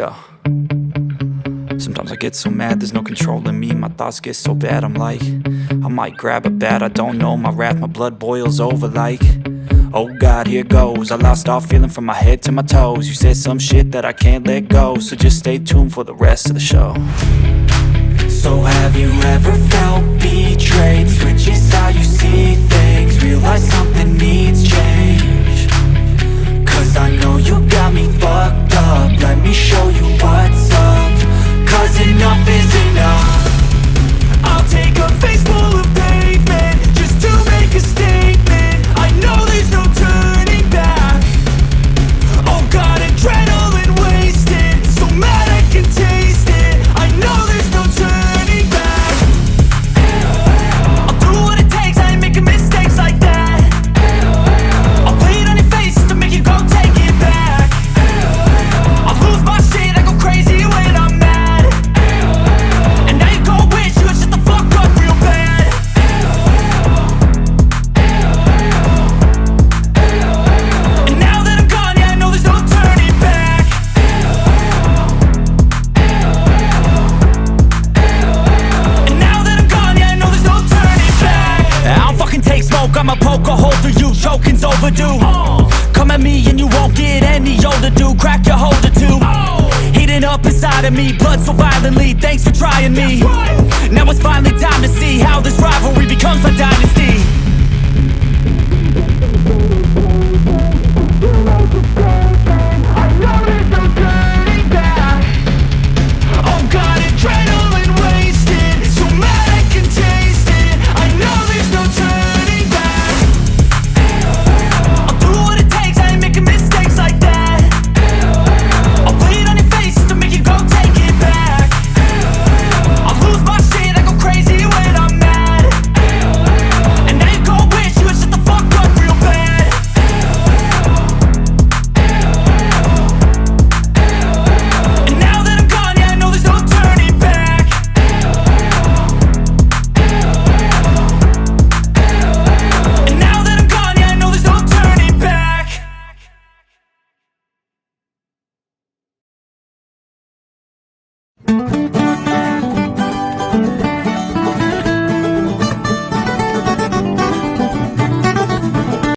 go. Sometimes I get so mad, there's no controlling me. My thoughts get so bad, I'm like, I might grab a bat, I don't know. My wrath, my blood boils over like, oh God, here goes. I lost all feeling from my head to my toes. You said some shit that I can't let go, so just stay tuned for the rest of the show. So have you ever felt betrayed? Switches how you see things, realize something needs change. Cause I know you got me fucked up, let me show you what's up. Cause enough is enough. I'll take a face full of pavement just to make a statement. I know there's no turning back. Oh God, adrenaline wasted, so mad I can taste it. I know there's no turning back. I'll do what it takes, I ain't making mistakes like that. I'll play it on your face just to make you go take it back. I'll lose my shit, I go crazy when I'm mad. And now you go wish you would shut the fuck up real bad. And now that I'm gone, yeah, I know there's no turning back. And now that I'm gone, yeah, I know there's no turning back. I don't fucking take smoke, I'ma poke a hole through you, choking's overdue. Come at me and you won't get any older, dude. Crack your holder too. Heating up inside of me, blood so violently. Thanks for trying me. Now it's finally time to see how this rivalry becomes a dynasty.